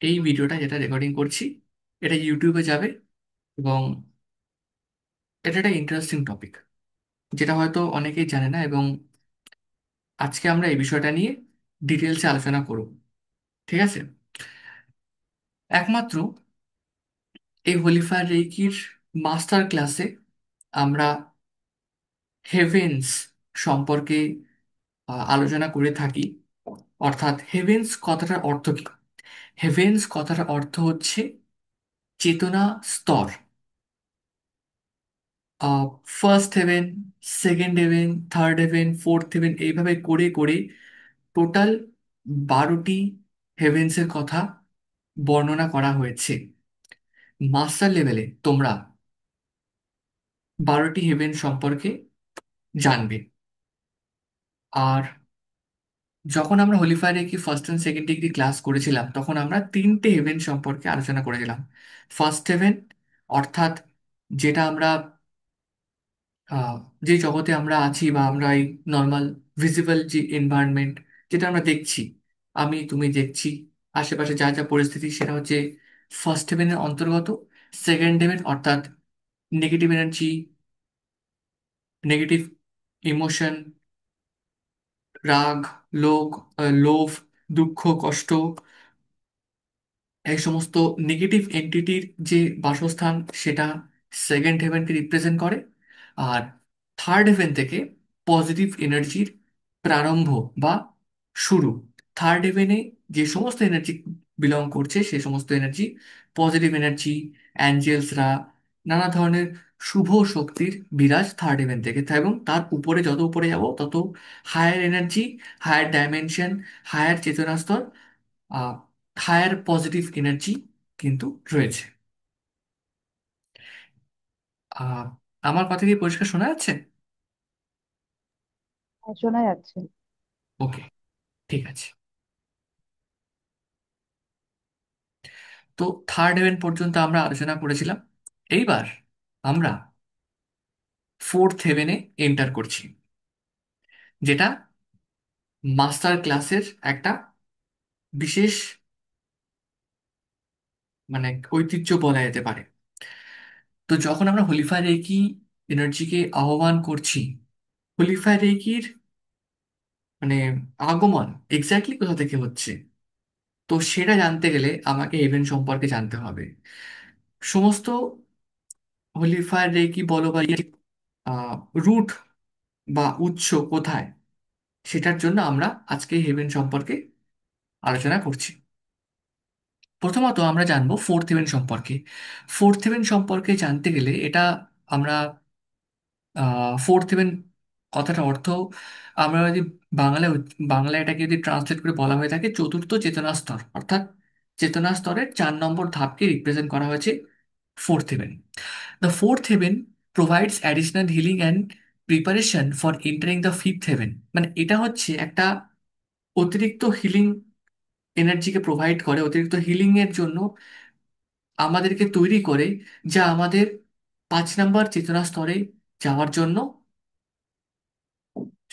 এই ভিডিওটা যেটা রেকর্ডিং করছি এটা ইউটিউবে যাবে, এবং এটা একটা ইন্টারেস্টিং টপিক যেটা হয়তো অনেকেই জানে না, এবং আজকে আমরা এই বিষয়টা নিয়ে ডিটেলসে আলোচনা করব। ঠিক আছে? একমাত্র এই হোলিফায়ার রেইকির মাস্টার ক্লাসে আমরা হেভেন্স সম্পর্কে আলোচনা করে থাকি। অর্থাৎ হেভেন্স কথাটার অর্থ কি? হেভেন্স কথাটার অর্থ হচ্ছে চেতনা স্তর। First heaven, second heaven, third heaven, fourth heaven, এইভাবে করে করে টোটাল 12টি হেভেন্সের কথা বর্ণনা করা হয়েছে। মাস্টার লেভেলে তোমরা 12টি হেভেন সম্পর্কে জানবে। আর যখন আমরা হোলিফায়ারে কি first and second degree class করেছিলাম, তখন আমরা 3টে হেভেন সম্পর্কে আলোচনা করেছিলাম। ফার্স্ট হেভেন অর্থাৎ যেটা আমরা আহ, যে জগতে আমরা আছি, বা আমরা এই নর্মাল ভিজিবল যে এনভায়রনমেন্ট, যেটা আমরা দেখছি, আমি তুমি দেখছি, আশেপাশে যা যা পরিস্থিতি, সেটা হচ্ছে ফার্স্ট হেভেনের অন্তর্গত। সেকেন্ড হেভেন অর্থাৎ নেগেটিভ এনার্জি, নেগেটিভ ইমোশন, রাগ, লোভ, লোভ, দুঃখ, কষ্ট, এই সমস্ত নেগেটিভ এন্টিটির যে বাসস্থান, সেটা সেকেন্ড হেভেনকে রিপ্রেজেন্ট করে। আর থার্ড হেভেন থেকে পজিটিভ এনার্জির প্রারম্ভ বা শুরু। থার্ড হেভেনে যে সমস্ত এনার্জি বিলং করছে, সে সমস্ত এনার্জি পজিটিভ এনার্জি, অ্যাঞ্জেলসরা, নানা ধরনের শুভ শক্তির বিরাজ থার্ড হেভেন থেকে। এবং তার উপরে যত উপরে যাব, তত higher energy, higher dimension, higher চেতনা স্তর, হায়ার পজিটিভ এনার্জি কিন্তু রয়েছে। আহ, আমার কথা কি পরিষ্কার শোনা যাচ্ছে? হ্যাঁ, শোনা যাচ্ছে। ওকে, ঠিক আছে। তো থার্ড হেভেন পর্যন্ত আমরা আলোচনা করেছিলাম। এইবার আমরা ফোর্থ হেভেনে এন্টার করছি, যেটা মাস্টার ক্লাসের একটা বিশেষ, মানে ঐতিহ্য বলা যেতে পারে। তো যখন আমরা হোলিফায়ার রেকি এনার্জিকে আহ্বান করছি, হোলিফায়ার রেকির মানে আগমন এক্স্যাক্টলি কোথা থেকে হচ্ছে, তো সেটা জানতে গেলে আমাকে ইভেন্ট সম্পর্কে জানতে হবে। সমস্ত হোলিফায়ার রেকি বলো বা রুট বা উৎস কোথায়, সেটার জন্য আমরা আজকে হেভেন সম্পর্কে আলোচনা করছি। প্রথমত আমরা জানবো ফোর্থ হেভেন সম্পর্কে। ফোর্থ হেভেন সম্পর্কে জানতে গেলে এটা আমরা ফোর্থ হেভেন কথাটা অর্থ আমরা যদি বাংলায় বাংলায় এটাকে যদি ট্রান্সলেট করে বলা হয়ে থাকে, চতুর্থ চেতনা স্তর। অর্থাৎ চেতনা স্তরের 4 নম্বর ধাপকে রিপ্রেজেন্ট করা হয়েছে fourth heaven. The fourth heaven provides additional healing and preparation for entering the fifth heaven. মানে এটা হচ্ছে একটা অতিরিক্ত হিলিং এনার্জিকে প্রোভাইড করে, অতিরিক্ত হিলিং এর জন্য আমাদেরকে তৈরি করে, যা আমাদের 5 নম্বর চেতনা স্তরে যাওয়ার জন্য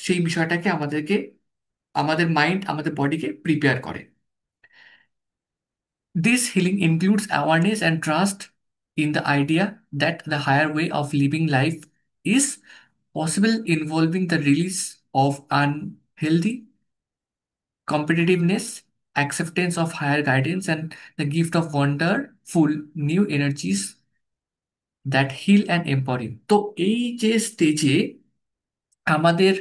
সেই বিষয়টাকে আমাদেরকে, আমাদের মাইন্ড, আমাদের বডিকে প্রিপেয়ার করে। This healing includes awareness and trust in the idea that the higher way of living life is possible, involving the release of unhealthy competitiveness, acceptance of higher guidance, and the gift of wonderful new energies that heal and empower you. তো এই যে স্টেজে আমাদের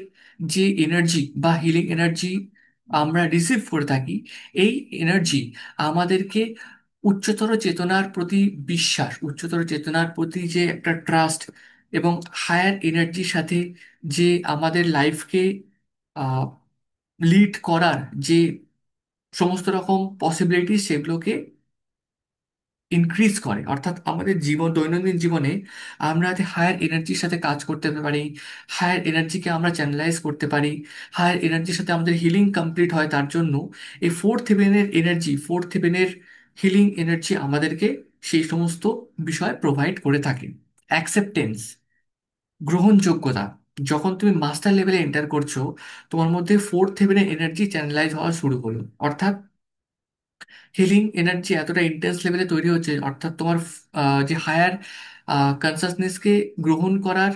যে energy বা healing energy আমরা receive করে থাকি, এই এনার্জি আমাদেরকে উচ্চতর চেতনার প্রতি বিশ্বাস, উচ্চতর চেতনার প্রতি যে একটা ট্রাস্ট, এবং হায়ার এনার্জির সাথে যে আমাদের লাইফকে লিড করার যে সমস্ত রকম পসিবিলিটি, সেগুলোকে ইনক্রিজ করে। অর্থাৎ আমাদের জীবন, দৈনন্দিন জীবনে আমরা যাতে হায়ার এনার্জির সাথে কাজ করতে পারি, হায়ার এনার্জিকে আমরা চ্যানেলাইজ করতে পারি, হায়ার এনার্জির সাথে আমাদের হিলিং কমপ্লিট হয়, তার জন্য এই ফোর্থ হেভেনের এনার্জি, ফোর্থ হেভেনের হিলিং এনার্জি আমাদেরকে সেই সমস্ত বিষয় প্রোভাইড করে থাকে। অ্যাকসেপ্টেন্স, গ্রহণযোগ্যতা। যখন তুমি মাস্টার লেভেলে এন্টার করছো, তোমার মধ্যে ফোর্থ হেভেনের এনার্জি চ্যানেলাইজ হওয়া শুরু হলো। অর্থাৎ হিলিং এনার্জি এতটা ইন্টেন্স লেভেলে তৈরি হচ্ছে, অর্থাৎ তোমার যে হায়ার কনসাসনেসকে গ্রহণ করার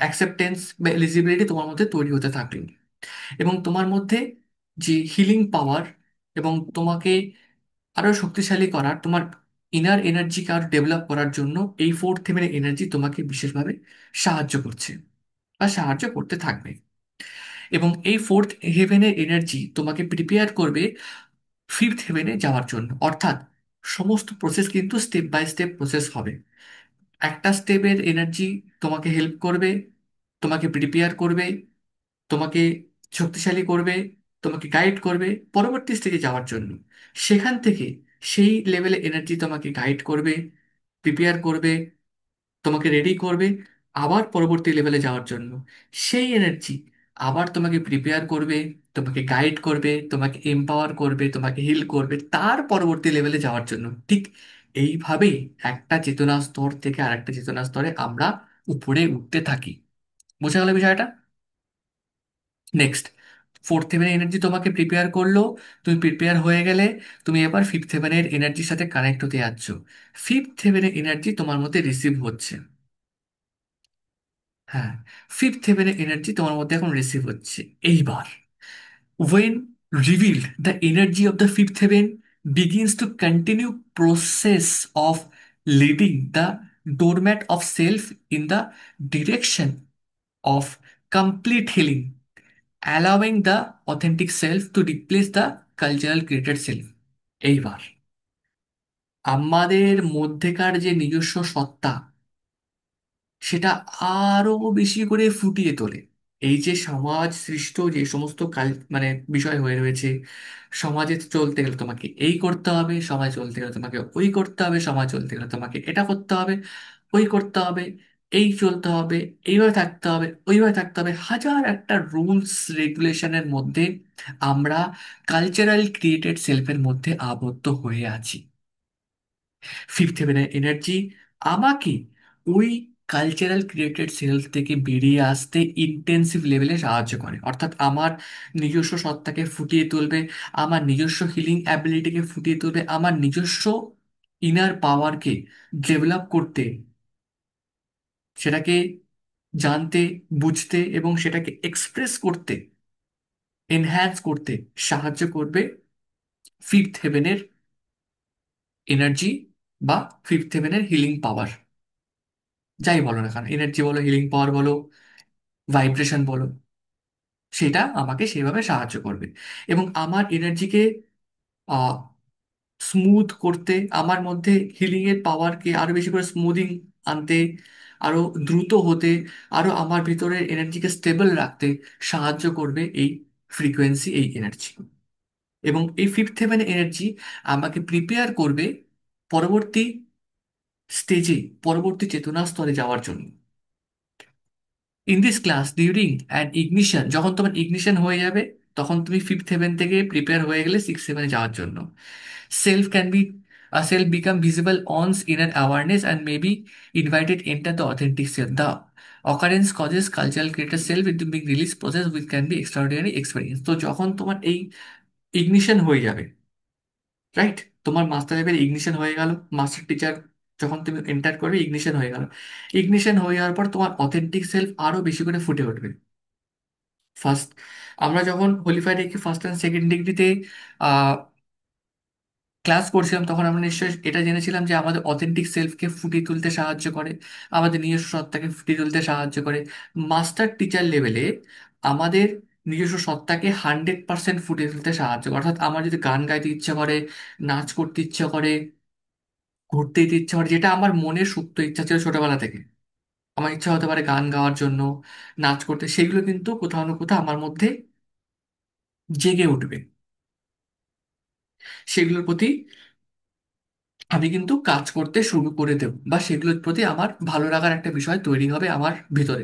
অ্যাকসেপ্টেন্স বা এলিজিবিলিটি তোমার মধ্যে তৈরি হতে থাকলো। এবং তোমার মধ্যে যে হিলিং পাওয়ার এবং তোমাকে আরো শক্তিশালী করার, তোমার ইনার এনার্জিকে আরো ডেভেলপ করার জন্য এই ফোর্থ হেভেনের এনার্জি তোমাকে বিশেষভাবে সাহায্য করছে বা সাহায্য করতে থাকবে। এবং এই ফোর্থ হেভেনের এনার্জি তোমাকে প্রিপেয়ার করবে ফিফথ হেভেনে যাওয়ার জন্য। অর্থাৎ সমস্ত প্রসেস কিন্তু স্টেপ বাই স্টেপ প্রসেস হবে। একটা স্টেপের এনার্জি তোমাকে হেল্প করবে, তোমাকে প্রিপেয়ার করবে, তোমাকে শক্তিশালী করবে, তোমাকে গাইড করবে পরবর্তী স্টেজে যাওয়ার জন্য। সেখান থেকে সেই লেভেলে এনার্জি তোমাকে গাইড করবে, প্রিপেয়ার করবে, তোমাকে রেডি করবে আবার পরবর্তী লেভেলে যাওয়ার জন্য। সেই এনার্জি আবার তোমাকে প্রিপেয়ার করবে, তোমাকে গাইড করবে, তোমাকে এম্পাওয়ার করবে, তোমাকে হিল করবে তার পরবর্তী লেভেলে যাওয়ার জন্য। ঠিক এইভাবেই একটা চেতনা স্তর থেকে আরেকটা চেতনা স্তরে আমরা উপরে উঠতে থাকি। বোঝা গেল বিষয়টা? নেক্সট, ফোর্থ হেভেনের এনার্জি তোমাকে প্রিপেয়ার করলো, তুমি প্রিপেয়ার হয়ে গেলে তুমি এবার ফিফথ হেভেনের এনার্জির সাথে কানেক্ট হতে যাচ্ছ। ফিফথ হেভেনের এনার্জি তোমার মধ্যে রিসিভ হচ্ছে। হ্যাঁ, ফিফথ হেভেনের এনার্জি তোমার মধ্যে এখন রিসিভ হচ্ছে। এইবার when revealed, the energy of the fifth heaven begins to continue process of leading the doormat of self in the direction of complete healing, allowing the authentic self to replace the cultural created self। এইবার আমাদের মধ্যেকার যে নিজস্ব সত্তা, সেটা আরো বেশি করে ফুটিয়ে তোলে। এই যে সমাজ সৃষ্ট যে সমস্ত মানে বিষয় হয়ে রয়েছে, সমাজে চলতে গেলে তোমাকে এই করতে হবে, সমাজ চলতে গেলে তোমাকে ওই করতে হবে, সমাজ চলতে গেলে তোমাকে এটা করতে হবে, ওই করতে হবে, এই চলতে হবে, এইভাবে থাকতে হবে, ওইভাবে থাকতে হবে, হাজার একটা রুলস রেগুলেশনের মধ্যে আমরা কালচারাল ক্রিয়েটেড সেলফের মধ্যে আবদ্ধ হয়ে আছি। ফিফথ হেভেনের এনার্জি আমাকে ওই কালচারাল ক্রিয়েটেড সেলফ থেকে বেরিয়ে আসতে ইন্টেন্সিভ লেভেলে সাহায্য করে। অর্থাৎ আমার নিজস্ব সত্তাকে ফুটিয়ে তুলবে, আমার নিজস্ব হিলিং অ্যাবিলিটিকে ফুটিয়ে তুলবে, আমার নিজস্ব ইনার পাওয়ারকে ডেভেলপ করতে, সেটাকে জানতে, বুঝতে এবং সেটাকে এক্সপ্রেস করতে, এনহ্যান্স করতে সাহায্য করবে ফিফথ হেভেনের এনার্জি বা ফিফথ হেভেনের হিলিং পাওয়ার। যাই বলো না কেন, এনার্জি বলো, হিলিং পাওয়ার বলো, ভাইব্রেশন বলো, সেটা আমাকে সেভাবে সাহায্য করবে। এবং আমার এনার্জিকে আহ স্মুথ করতে, আমার মধ্যে হিলিং এর পাওয়ারকে আরো বেশি করে স্মুদিং আনতে, আরো দ্রুত হতে, আরো আমার ভিতরের এনার্জিকে স্টেবল রাখতে সাহায্য করবে এই ফ্রিকোয়েন্সি, এই এনার্জি। এবং এই ফিফথ হেভেন এনার্জি আমাকে প্রিপেয়ার করবে পরবর্তী স্টেজে, পরবর্তী চেতনা স্তরে যাওয়ার জন্য। In this class during an ignition, যখন তোমার ইগনিশন হয়ে যাবে তখন তুমি ফিফথ হেভেন থেকে প্রিপেয়ার হয়ে গেলে সিক্স হেভেনে যাওয়ার জন্য। Self can be self become visible on's inner awareness and may be invited enter the authentic self. The occurrence causes cultural creator self into being released process which can be extraordinary experience। তো যখন তোমার এই ignition হয়ে যাবে, right, তোমার master level ignition হয়ে গেল, master teacher যখন তুমি এন্টার করবে ইগনিশন হয়ে গেল। ইগনিশন হয়ে যাওয়ার পর তোমার অথেন্টিক সেলফ আরো বেশি করে ফুটে উঠবে। ফার্স্ট, আমরা যখন হোলিফাই রেখে ফার্স্ট অ্যান্ড সেকেন্ড ডিগ্রিতে ক্লাস করছিলাম তখন আমরা নিশ্চয়ই এটা জেনেছিলাম যে আমাদের অথেন্টিক সেলফকে ফুটিয়ে তুলতে সাহায্য করে, আমাদের নিজস্ব সত্তাকে ফুটিয়ে তুলতে সাহায্য করে। মাস্টার টিচার লেভেলে আমাদের নিজস্ব সত্তাকে 100% ফুটিয়ে তুলতে সাহায্য করে। অর্থাৎ আমার যদি গান গাইতে ইচ্ছে করে, নাচ করতে ইচ্ছে করে, ঘুরতে যেতে ইচ্ছে করে, যেটা আমার মনের সুপ্ত ইচ্ছা ছিল ছোটবেলা থেকে, আমার ইচ্ছা হতে পারে গান গাওয়ার জন্য, নাচ করতে, সেগুলো কিন্তু কোথাও না কোথাও আমার মধ্যে জেগে উঠবে। সেগুলোর প্রতি আমি কিন্তু কাজ করতে শুরু করে দেব, বা সেগুলোর প্রতি আমার ভালো লাগার একটা বিষয় তৈরি হবে আমার ভিতরে।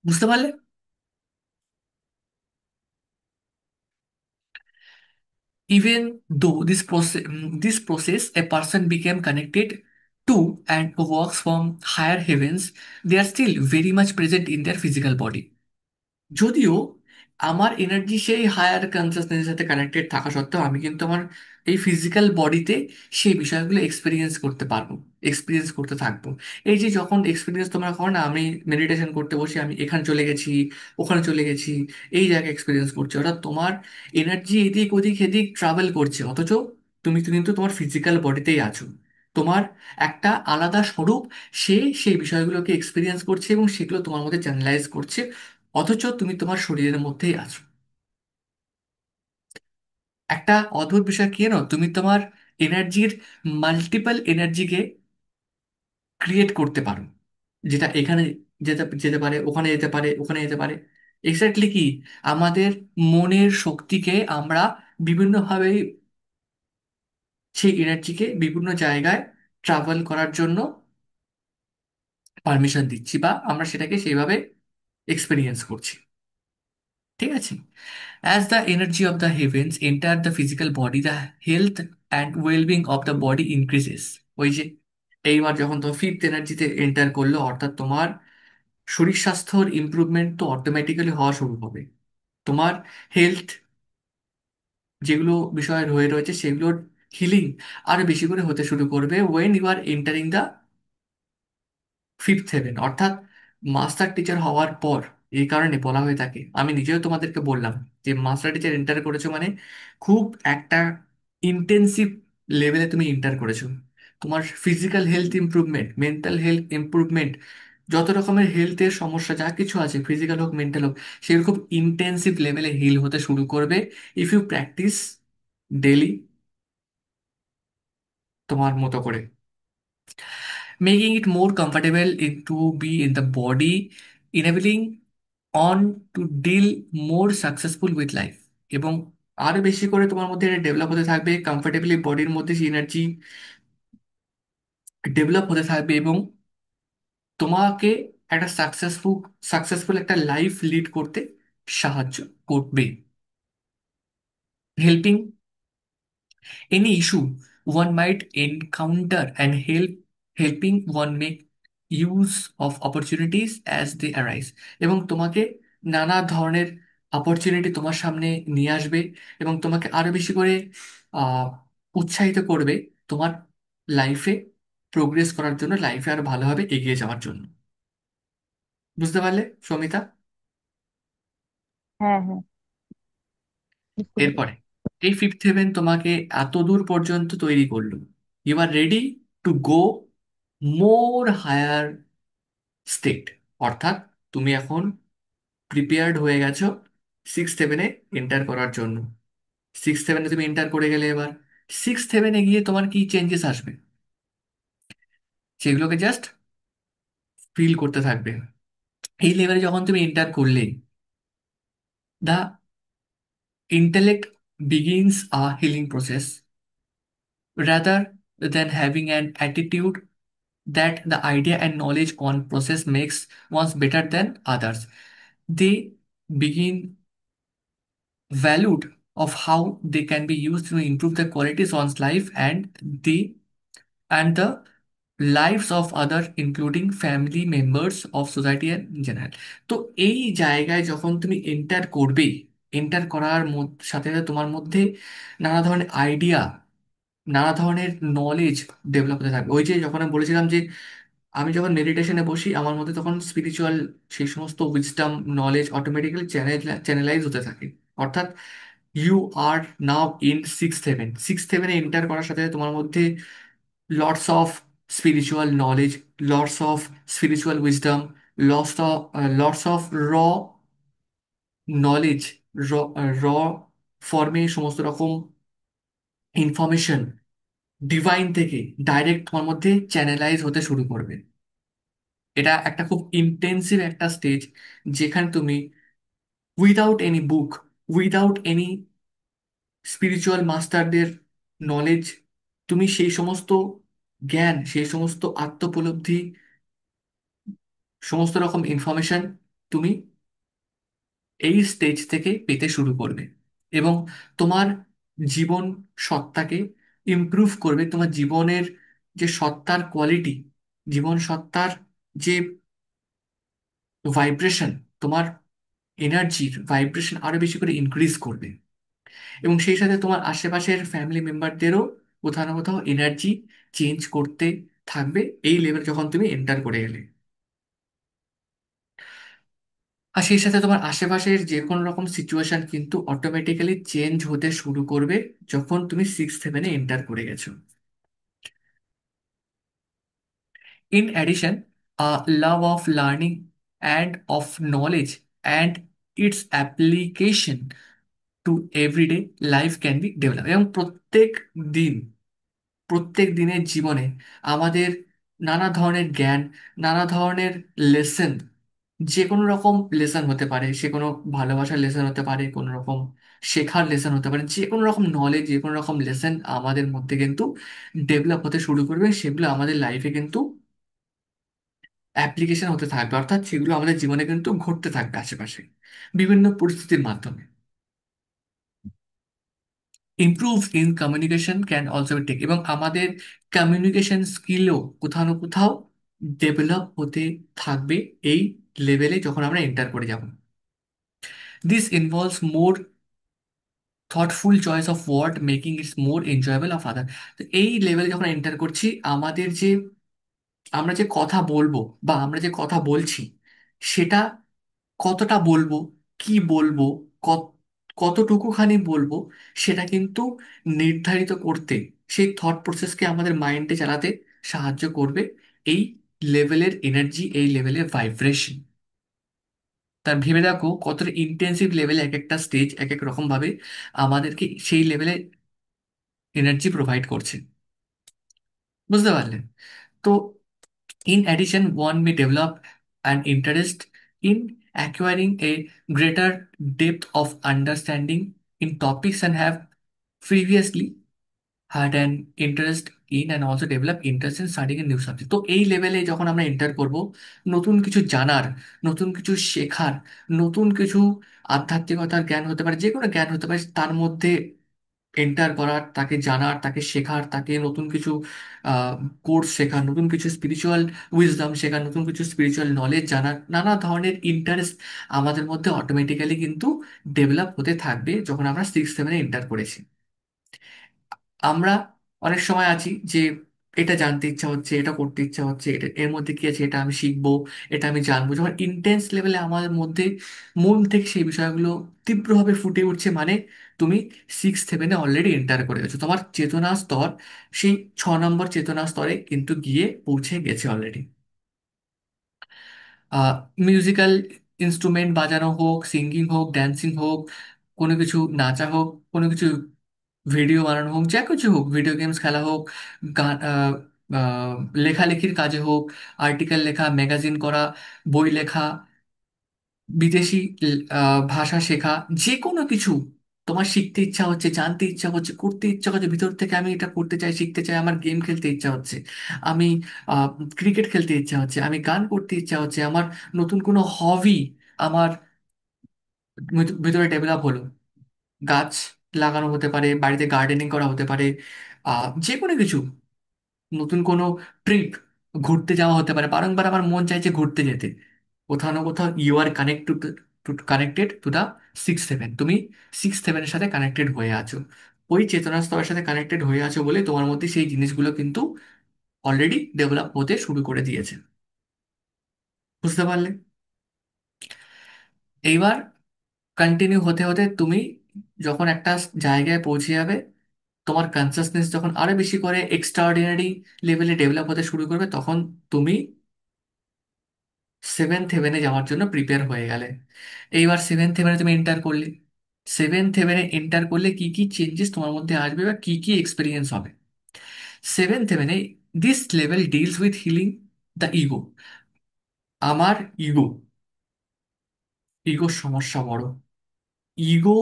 বুঝতে পারলে? Even though this process a person became connected to and works from higher heavens, they are still very much present in their physical body। যদিও আমার এনার্জি সেই হায়ার কনসাসনেসের সাথে কানেক্টেড থাকা সত্ত্বেও আমি কিন্তু আমার এই ফিজিক্যাল বডিতে সেই বিষয়গুলো এক্সপিরিয়েন্স করতে পারবো, এক্সপিরিয়েন্স করতে থাকবো। এই যে যখন এক্সপিরিয়েন্স তোমরা করো না, আমি মেডিটেশন করতে বসে আমি এখানে চলে গেছি, ওখানে চলে গেছি, এই জায়গায় এক্সপিরিয়েন্স করছি, অর্থাৎ তোমার এনার্জি এদিক ওদিক এদিক ট্রাভেল করছে, অথচ তুমি তো কিন্তু তোমার ফিজিক্যাল বডিতেই আছো। তোমার একটা আলাদা স্বরূপ, সে সেই বিষয়গুলোকে এক্সপিরিয়েন্স করছে এবং সেগুলো তোমার মধ্যে চ্যানেলাইজ করছে, অথচ তুমি তোমার শরীরের মধ্যেই আছো। একটা অদ্ভুত বিষয় কি জানো, তুমি তোমার এনার্জির মাল্টিপল এনার্জিকে ক্রিয়েট করতে পারো, যেটা এখানে যেতে যেতে পারে, ওখানে যেতে পারে, ওখানে যেতে পারে। এক্স্যাক্টলি কি, আমাদের মনের শক্তিকে আমরা বিভিন্নভাবে সেই এনার্জিকে বিভিন্ন জায়গায় ট্রাভেল করার জন্য পারমিশন দিচ্ছি, বা আমরা সেটাকে সেইভাবে এক্সপেরিয়েন্স করছি। ঠিক আছে? As the energy of the heavens enter the physical body, the health and well-being of the body increases. ওই যে এইবার যখন তোমার ফিফথ এনার্জিতে এন্টার করলো, অর্থাৎ তোমার শরীর স্বাস্থ্যর ইমপ্রুভমেন্ট তো অটোমেটিক্যালি হওয়া শুরু হবে। তোমার হেলথ যেগুলো বিষয় হয়ে রয়েছে সেগুলোর হিলিং আরো বেশি করে হতে শুরু করবে when you are entering the fifth heaven, অর্থাৎ মাস্টার টিচার হওয়ার পর। এই কারণে বলা হয়ে থাকে, আমি নিজেও তোমাদেরকে বললাম যে মাস্টার টিচার এন্টার করেছো মানে খুব একটা ইন্টেন্সিভ লেভেলে তুমি এন্টার করেছো। তোমার physical health improvement, mental health improvement, যত রকমের হেলথের সমস্যা যা কিছু আছে, ফিজিক্যাল হোক মেন্টাল হোক, সেগুলো খুব ইন্টেন্সিভ লেভেলে হিল হতে শুরু করবে ইফ ইউ প্র্যাকটিস ডেলি তোমার মতো করে, making it more comfortable to be in the body, enabling on to deal more successful with life। এবং আরো বেশি করে তোমার মধ্যে এটা ডেভেলপ হতে থাকবে, কমফোর্টেবলি বডির মধ্যে সেই এনার্জি ডেভেলপ হতে থাকবে এবং তোমাকে একটা সাকসেসফুল একটা লাইফ লিড করতে সাহায্য করবে, helping any issue one might encounter and helping one make use of opportunities as they arise। এবং তোমাকে নানা ধরনের অপরচুনিটি তোমার সামনে নিয়ে আসবে এবং তোমাকে আরো বেশি করে আহ উৎসাহিত করবে তোমার লাইফে প্রোগ্রেস করার জন্য, লাইফে আরো ভালোভাবে এগিয়ে যাওয়ার জন্য। বুঝতে পারলে সমিতা? হ্যাঁ, হ্যাঁ, বুঝতে এরপরে পেরেছি। এই ফিফথ হেভেন তোমাকে এত দূর পর্যন্ত তৈরি করলো, you are ready to go more higher state, অর্থাৎ তুমি এখন প্রিপেয়ার্ড হয়ে গেছো সিক্স সেভেনে এন্টার করার জন্য। সিক্স সেভেনে তুমি এন্টার করে গেলে, এবার সিক্স সেভেনে গিয়ে তোমার কি চেঞ্জেস আসবে সেগুলোকে জাস্ট ফিল করতে থাকবে। এই লেভেলে যখন তুমি এন্টার করলে, the intellect begins a healing process rather than having an attitude that the idea and knowledge on process makes ones better than others. They begin valued of how they can be used to improve the qualities one's life and the lives of other including family members of society and in general। তো এই জায়গায় যখন তুমি enter করবে, enter করার সাথে সাথে তোমার মধ্যে নানা ধরনের আইডিয়া, নানা ধরনের নলেজ ডেভেলপ হতে থাকবে। ওই যে যখন আমি বলেছিলাম যে আমি যখন মেডিটেশনে বসি আমার মধ্যে তখন স্পিরিচুয়াল সেই সমস্ত উইজডম নলেজ অটোমেটিক্যালি চ্যানেলাইজ হতে থাকে। অর্থাৎ you are now in six সেভেনে এন্টার করার সাথে সাথে তোমার মধ্যে lots of spiritual knowledge, lots of spiritual wisdom, lots of raw knowledge, raw raw ফর্মে সমস্ত রকম ইনফরমেশন ডিভাইন থেকে ডাইরেক্ট তোমার মধ্যে চ্যানেলাইজ হতে শুরু করবে। এটা একটা খুব ইন্টেন্সিভ একটা স্টেজ, যেখানে তুমি without any book, without any spiritual মাস্টারদের নলেজ, তুমি সেই সমস্ত জ্ঞান, সেই সমস্ত আত্মোপলব্ধি, সমস্ত রকম ইনফরমেশন তুমি এই স্টেজ থেকে পেতে শুরু করবে এবং তোমার জীবন সত্তাকে ইমপ্রুভ করবে। তোমার জীবনের যে সত্তার কোয়ালিটি, জীবন সত্তার যে ভাইব্রেশন, তোমার এনার্জির ভাইব্রেশন আরো বেশি করে ইনক্রিজ করবে। এবং সেই সাথে তোমার আশেপাশের ফ্যামিলি মেম্বারদেরও কোথাও না কোথাও এনার্জি চেঞ্জ করতে থাকবে এই লেভেল যখন তুমি এন্টার করে এলে। আর সেই সাথে তোমার আশেপাশের যে কোনো রকম সিচুয়েশন কিন্তু অটোমেটিক্যালি চেঞ্জ হতে শুরু করবে যখন তুমি 6 7-এ এন্টার করে গেছো। In addition, a love of learning and of knowledge and its application to everyday life can be developed। এবং দিন প্রত্যেক দিনের জীবনে আমাদের নানা ধরনের জ্ঞান, নানা ধরনের লেসন, যে কোনো রকম লেসন হতে পারে, সে কোনো ভালোবাসার লেসন হতে পারে, কোনো রকম শেখার লেসন হতে পারে, যে কোনো রকম নলেজ, যে কোনো রকম লেসন আমাদের মধ্যে কিন্তু ডেভেলপ হতে শুরু করবে। সেগুলো আমাদের লাইফে কিন্তু অ্যাপ্লিকেশন হতে থাকবে, অর্থাৎ সেগুলো আমাদের জীবনে কিন্তু ঘটতে থাকবে আশেপাশে বিভিন্ন পরিস্থিতির মাধ্যমে। Improve in communication can also take, এবং আমাদের কমিউনিকেশন স্কিলও কোথাও না কোথাও ডেভেলপ হতে থাকবে এই লেভেলে যখন আমরা এন্টার করে যাব। This involves more thoughtful choice of word making it's more enjoyable of other. তো এই লেভেলে যখন এন্টার করছি, আমাদের যে আমরা যে কথা বলবো বা আমরা যে কথা বলছি, সেটা কতটা বলবো, কি বলবো, কত কতটুকুখানি বলবো, সেটা কিন্তু নির্ধারিত করতে, সেই থট প্রসেসকে আমাদের মাইন্ডে চালাতে সাহায্য করবে এই লেভেলের এনার্জি, এই লেভেলের ভাইব্রেশন। তার ভেবে দেখো কতটা ইন্টেন্সিভ লেভেলে এক একটা স্টেজ এক এক রকম ভাবে আমাদেরকে সেই লেভেলে এনার্জি প্রোভাইড করছে। বুঝতে পারলেন? তো in addition, one may develop an interest in acquiring a greater depth of understanding in topics and have previously had an interest in and also develop interest in studying a new subject। তো এই লেভেলে যখন আমরা enter করব, নতুন কিছু জানার, নতুন কিছু শেখার, নতুন কিছু আধ্যাত্মিকতার জ্ঞান হতে পারে, যে কোনো জ্ঞান হতে পারে, তার মধ্যে এন্টার করার, তাকে জানার, তাকে শেখার, তাকে নতুন কিছু কোর্স শেখার, নতুন কিছু স্পিরিচুয়াল উইজডম শেখার, নতুন কিছু স্পিরিচুয়াল নলেজ জানার, নানা ধরনের ইন্টারেস্ট আমাদের মধ্যে অটোমেটিক্যালি কিন্তু ডেভেলপ হতে থাকবে যখন আমরা 6 7-এ এন্টার করেছি। আমরা অনেক সময় আছি যে এটা জানতে ইচ্ছা হচ্ছে, এটা করতে ইচ্ছা হচ্ছে, এটা এর মধ্যে কি আছে, এটা আমি শিখবো, এটা আমি জানবো। যখন ইন্টেন্স লেভেলে আমাদের মধ্যে মন থেকে সেই বিষয়গুলো তীব্রভাবে ফুটে উঠছে, মানে তুমি 6 7-এ অলরেডি এন্টার করে গেছো। তোমার চেতনা স্তর সেই 6 নম্বর চেতনা স্তরে কিন্তু গিয়ে পৌঁছে গেছে অলরেডি। মিউজিক্যাল ইনস্ট্রুমেন্ট বাজানো হোক, সিঙ্গিং হোক, ড্যান্সিং হোক, কোনো কিছু নাচা হোক, কোনো কিছু ভিডিও বানানো হোক, যা কিছু হোক, ভিডিও গেমস খেলা হোক, গান, লেখালেখির কাজে হোক, আর্টিকেল লেখা, ম্যাগাজিন করা, বই লেখা, বিদেশি ভাষা শেখা, যে কোনো কিছু তোমার শিখতে ইচ্ছা হচ্ছে, জানতে ইচ্ছা হচ্ছে, করতে ইচ্ছা হচ্ছে ভিতর থেকে, আমি এটা করতে চাই, শিখতে চাই, আমার গেম খেলতে ইচ্ছা হচ্ছে, আমি ক্রিকেট খেলতে ইচ্ছা হচ্ছে, আমি গান করতে ইচ্ছা হচ্ছে, আমার নতুন কোনো হবি আমার ভিতরে ডেভেলপ হলো, গাছ লাগানো হতে পারে, বাড়িতে গার্ডেনিং করা হতে পারে, যে কোনো কিছু, নতুন কোনো ট্রিপ, ঘুরতে যাওয়া হতে পারে। বারংবার আমার মন চাইছে ঘুরতে যেতে, কোথাও না কোথাও you are connected to the 6 7। তুমি 6 7-এর সাথে কানেক্টেড হয়ে আছো, ওই চেতনা স্তরের সাথে কানেক্টেড হয়ে আছো বলে তোমার মধ্যে সেই জিনিসগুলো কিন্তু অলরেডি ডেভেলপ হতে শুরু করে দিয়েছে। বুঝতে পারলে? এইবার কন্টিনিউ হতে হতে তুমি যখন একটা জায়গায় পৌঁছে যাবে, তোমার কনসাসনেস যখন আরো বেশি করে এক্সট্রাঅর্ডিনারি লেভেলে ডেভেলপ হতে শুরু করবে, তখন তুমি 7 7-এ যাওয়ার জন্য প্রিপেয়ার হয়ে গেলে। এইবার 7 7-এ তুমি এন্টার করলে, 7 7-এ এন্টার করলে কি কি চেঞ্জেস তোমার মধ্যে আসবে বা কি কি এক্সপিরিয়েন্স হবে? 7 7-এ this level deals with healing the ego. আমার ইগো, ইগোর সমস্যা বড়। ইগো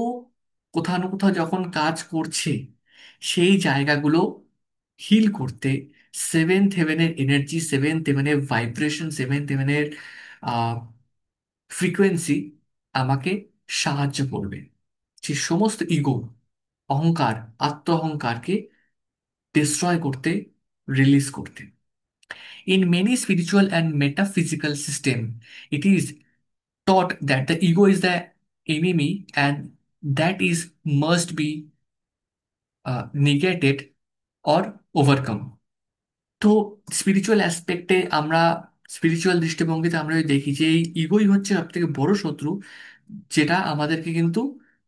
কোথাও না কোথাও যখন কাজ করছে, সেই জায়গাগুলো হিল করতে 7 7-এর এনার্জি, 7 7-এর ভাইব্রেশন, 7 7-এর ফ্রিকোয়েন্সি আমাকে সাহায্য করবে যে সমস্ত ইগো, অহংকার, আত্ম অহংকারকে ডিস্ট্রয় করতে, রিলিজ করতে। In many spiritual and metaphysical system, it is taught that the ego is the enemy and that is must be negated or overcome. তো স্পিরিচুয়াল অ্যাসপেক্টে আমরা, স্পিরিচুয়াল দৃষ্টিভঙ্গিতে আমরা যদি দেখি যে এই ইগোই হচ্ছে সব থেকে বড় শত্রু, যেটা আমাদেরকে কিন্তু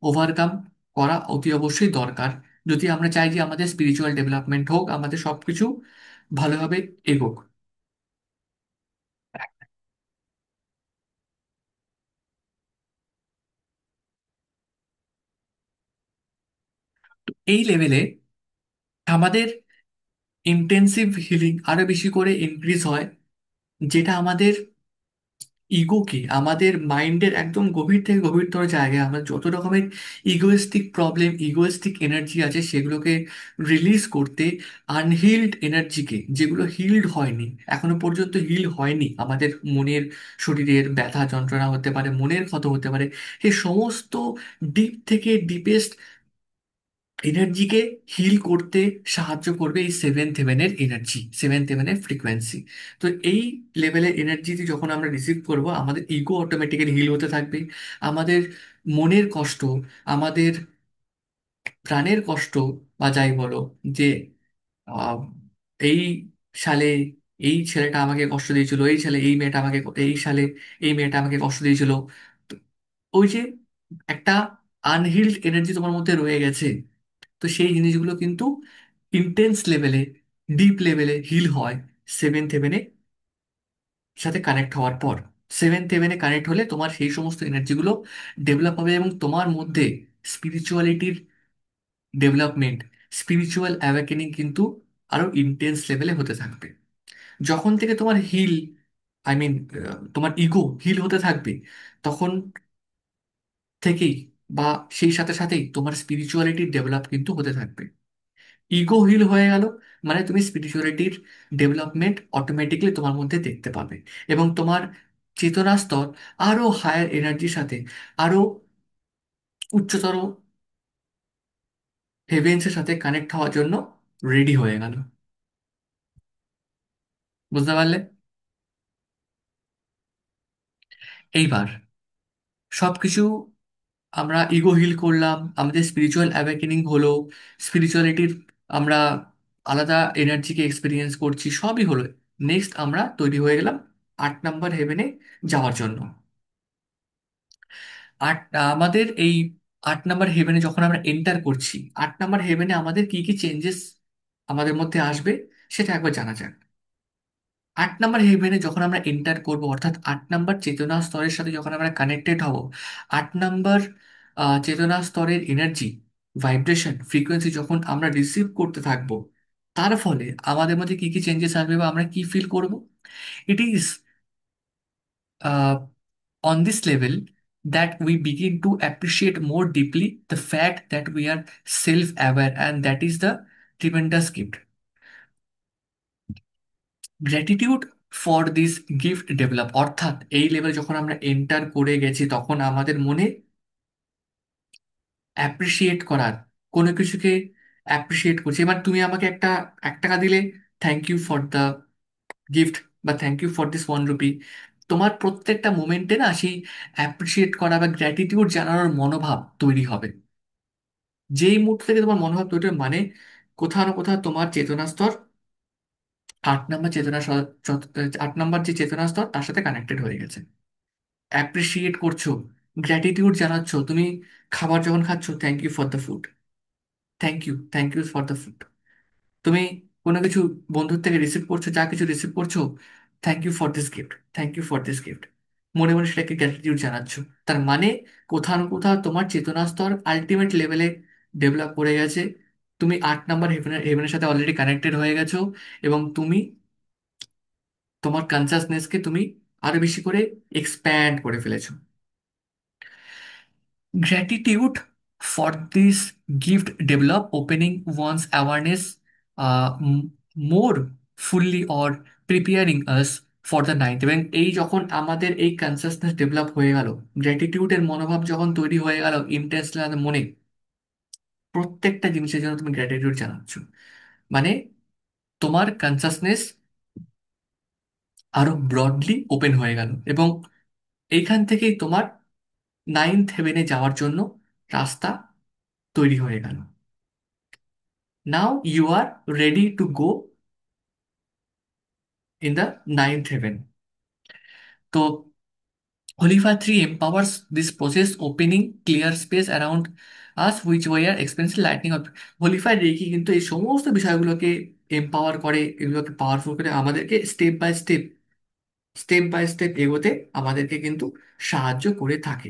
ওভারকাম করা অতি অবশ্যই দরকার যদি আমরা চাই যে আমাদের স্পিরিচুয়াল ডেভেলপমেন্ট হোক, আমাদের সবকিছু ভালোভাবে এগোক। এই লেভেলে আমাদের ইন্টেন্সিভ হিলিং আরো বেশি করে ইনক্রিজ হয়, যেটা আমাদের ইগোকে, আমাদের মাইন্ডের একদম গভীর থেকে গভীরতর জায়গায় আমরা যত রকমের ইগোয়েস্টিক প্রবলেম, ইগোয়েস্টিক এনার্জি আছে সেগুলোকে রিলিজ করতে, আনহিল্ড এনার্জিকে, যেগুলো হিল্ড হয়নি, এখনো পর্যন্ত হিল হয়নি, আমাদের মনের, শরীরের ব্যথা যন্ত্রণা হতে পারে, মনের ক্ষত হতে পারে, এই সমস্ত ডিপ থেকে ডিপেস্ট এনার্জিকে হিল করতে সাহায্য করবে এই সেভেন্থ হেভেনের এনার্জি, সেভেন্থ হেভেনের ফ্রিকোয়েন্সি। তো এই লেভেলের এনার্জি যখন আমরা রিসিভ করব, আমাদের ইগো অটোমেটিক্যালি হিল হতে থাকবে। আমাদের মনের কষ্ট, আমাদের প্রাণের কষ্ট, বা যাই বলো, যে আহ, এই সালে এই ছেলেটা আমাকে কষ্ট দিয়েছিল, এই ছেলে এই মেয়েটা আমাকে, এই সালে এই মেয়েটা আমাকে কষ্ট দিয়েছিল, তো ওই যে একটা আনহিল্ড এনার্জি তোমার মধ্যে রয়ে গেছে, তো সেই জিনিসগুলো কিন্তু ইন্টেন্স লেভেলে, ডিপ লেভেলে হিল হয় সেভেন্থ হেভেনে সাথে কানেক্ট হওয়ার পর। সেভেন্থ হেভেনে কানেক্ট হলে তোমার সেই সমস্ত এনার্জিগুলো ডেভেলপ হবে এবং তোমার মধ্যে স্পিরিচুয়ালিটির ডেভেলপমেন্ট, স্পিরিচুয়াল অ্যাওয়েকেনিং কিন্তু আরো ইন্টেন্স লেভেলে হতে থাকবে। যখন থেকে তোমার হিল, আই মিন তোমার ইগো হিল হতে থাকবে, তখন থেকেই বা সেই সাথে সাথেই তোমার স্পিরিচুয়ালিটির ডেভেলপ কিন্তু হতে থাকবে। ইগো হিল হয়ে গেল মানে তুমি স্পিরিচুয়ালিটির ডেভেলপমেন্ট অটোমেটিকলি তোমার মধ্যে দেখতে পাবে, এবং তোমার চেতনা স্তর আরো হায়ার এনার্জির সাথে, আরো উচ্চতর হেভেন্সের সাথে কানেক্ট হওয়ার জন্য রেডি হয়ে গেল। বুঝতে পারলে? এইবার সবকিছু আমরা ইগো হিল করলাম, আমাদের স্পিরিচুয়াল অ্যাওয়েকেনিং হলো, স্পিরিচুয়ালিটির আমরা আলাদা এনার্জিকে এক্সপিরিয়েন্স করছি, সবই হলো। নেক্সট আমরা তৈরি হয়ে গেলাম 8 নম্বর হেভেনে যাওয়ার জন্য। আট আমাদের এই 8 নম্বর হেভেনে যখন আমরা এন্টার করছি, 8 নম্বর হেভেনে আমাদের কি কি চেঞ্জেস আমাদের মধ্যে আসবে সেটা একবার জানা যাক। 8 নম্বর হেভেনে যখন আমরা এন্টার করব, অর্থাৎ 8 নম্বর চেতনা স্তরের সাথে যখন আমরা কানেক্টেড হব, 8 নম্বর চেতনা স্তরের এনার্জি, ভাইব্রেশন, ফ্রিকোয়েন্সি যখন আমরা রিসিভ করতে থাকবো, তার ফলে আমাদের মধ্যে কি কি চেঞ্জেস আসবে বা আমরা কি ফিল করব। It is on this level that we begin to appreciate more deeply the fact that we are self aware, and that is the tremendous gift. Gratitude for this gift develop, অর্থাৎ এই level যখন আমরা enter করে গেছি তখন আমাদের মনে appreciate করার, কোনো কিছুকে অ্যাপ্রিসিয়েট করছি। এবার তুমি আমাকে একটা 1 টাকা দিলে, thank you for the gift, বা thank you for this 1 rupee. তোমার প্রত্যেকটা মোমেন্টে না সেই অ্যাপ্রিসিয়েট করা বা গ্র্যাটিটিউড জানানোর মনোভাব তৈরি হবে। যেই মুহূর্ত থেকে তোমার মনোভাব তৈরি হবে, মানে কোথাও না কোথাও তোমার চেতনা স্তর 8 নম্বর চেতনা 8 নম্বর যে চেতনা স্তর তার সাথে কানেক্টেড হয়ে গেছে। অ্যাপ্রিসিয়েট করছো, গ্র্যাটিটিউড জানাচ্ছ, তুমি খাবার যখন খাচ্ছ, thank you for the food, thank you for the food. তুমি কোনো কিছু বন্ধুর থেকে রিসিভ করছো, যা কিছু রিসিভ করছো, thank you for this gift, thank you for this gift, মনে মনে সেটাকে গ্র্যাটিটিউড জানাচ্ছ। তার মানে কোথাও না কোথাও তোমার চেতনা স্তর আলটিমেট লেভেলে ডেভেলপ করে গেছে। তুমি 8 নম্বর হেভেনের হেভেনের সাথে অলরেডি কানেক্টেড হয়ে গেছো, এবং তুমি তোমার কনসাসনেসকে তুমি আরো বেশি করে এক্সপ্যান্ড করে ফেলেছো। Gratitude for this gift develop opening one's awareness more fully or preparing us for the ninth। এবং এই যখন আমাদের এই কনসাসনেস ডেভেলপ হয়ে গেল, গ্র্যাটিটিউডের মনোভাব যখন তৈরি হয়ে গেল ইন্টেন্সলি আমাদের মনে, প্রত্যেকটা জিনিসের জন্য তুমি গ্র্যাটিটিউড জানাচ্ছ, মানে তোমার কনসাসনেস আরো ব্রডলি ওপেন হয়ে গেল। এবং এইখান থেকেই তোমার নাইনথ হেভেনে যাওয়ার জন্য রাস্তা তৈরি হয়ে গেল। Now you are ready to go in the ninth heaven. তো Holifa 3 empowers this process, opening clear space around us which we are experiencing lightning of Holifa Reiki কিন্তু এই সমস্ত বিষয়গুলোকে এম্পাওয়ার করে, এগুলোকে পাওয়ারফুল করে, আমাদেরকে স্টেপ বাই স্টেপ এগোতে আমাদেরকে কিন্তু সাহায্য করে থাকে।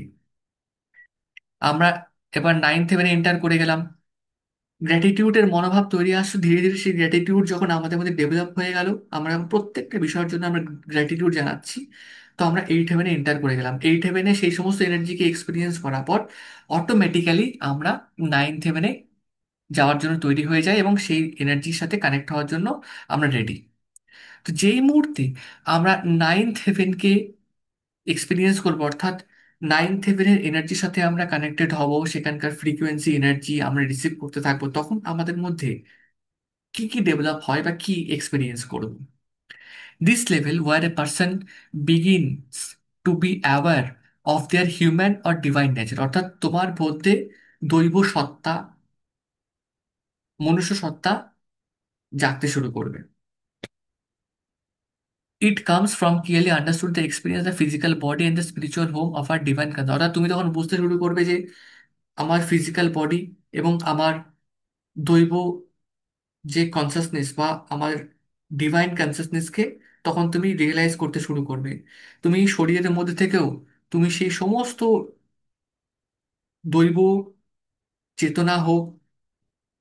আমরা এবার নাইনথ হেভেনে এন্টার করে গেলাম। গ্র্যাটিটিউডের মনোভাব তৈরি আসছে ধীরে ধীরে। সেই গ্র্যাটিটিউড যখন আমাদের মধ্যে ডেভেলপ হয়ে গেল, আমরা প্রত্যেকটা বিষয়ের জন্য আমরা গ্র্যাটিটিউড জানাচ্ছি। তো আমরা এইট হেভেনে এন্টার করে গেলাম। এইট হেভেনে সেই সমস্ত এনার্জিকে এক্সপিরিয়েন্স করার পর অটোমেটিক্যালি আমরা নাইনথ হেভেনে যাওয়ার জন্য তৈরি হয়ে যাই এবং সেই এনার্জির সাথে কানেক্ট হওয়ার জন্য আমরা রেডি। তো যেই মুহূর্তে আমরা নাইনথ হেভেনকে এক্সপিরিয়েন্স করবো, অর্থাৎ নাইনথ হেভেনের এনার্জির সাথে আমরা কানেক্টেড হব, সেখানকার ফ্রিকোয়েন্সি এনার্জি আমরা রিসিভ করতে থাকবো, তখন আমাদের মধ্যে কি কি ডেভেলপ হয় বা কি এক্সপিরিয়েন্স করব। This level where a person begins to be aware of their human or divine nature, অর্থাৎ তোমার মধ্যে দৈব সত্তা, মনুষ্য সত্তা জাগতে শুরু করবে। It comes from clearly understood the experience the physical body and the spiritual home of our divine concern, অর্থাৎ তুমি তখন বুঝতে শুরু করবে যে আমার ফিজিক্যাল বডি এবং আমার দৈব যে কনসাসনেস বা আমার ডিভাইন কনসাসনেসকে তখন তুমি রিয়েলাইজ করতে শুরু করবে। তুমি শরীরের মধ্যে থেকেও তুমি সেই সমস্ত দৈব চেতনা হোক,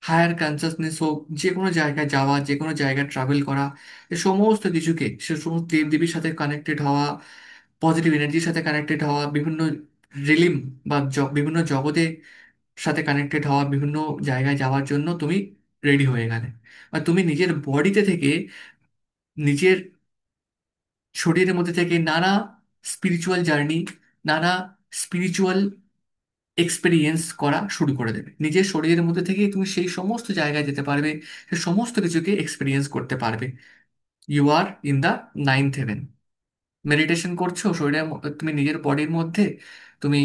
হায়ার কনসাসনেস হোক, যে কোনো জায়গায় যাওয়া, যে কোনো জায়গায় ট্রাভেল করা, এ সমস্ত কিছুকে, সে সমস্ত দেবদেবীর সাথে কানেক্টেড হওয়া, পজিটিভ এনার্জির সাথে কানেক্টেড হওয়া, বিভিন্ন রিলিম বা বিভিন্ন জগতে সাথে কানেক্টেড হওয়া, বিভিন্ন জায়গায় যাওয়ার জন্য তুমি রেডি হয়ে গেলে। বা তুমি নিজের বডিতে থেকে, নিজের শরীরের মধ্যে থেকে নানা স্পিরিচুয়াল জার্নি, নানা স্পিরিচুয়াল এক্সপিরিয়েন্স করা শুরু করে দেবে। নিজের শরীরের মধ্যে থেকেই তুমি সেই সমস্ত জায়গায় যেতে পারবে, সে সমস্ত কিছুকে এক্সপিরিয়েন্স করতে পারবে। You are in the ninth heaven. Meditation করছো শরীরের তুমি নিজের বডির মধ্যে, তুমি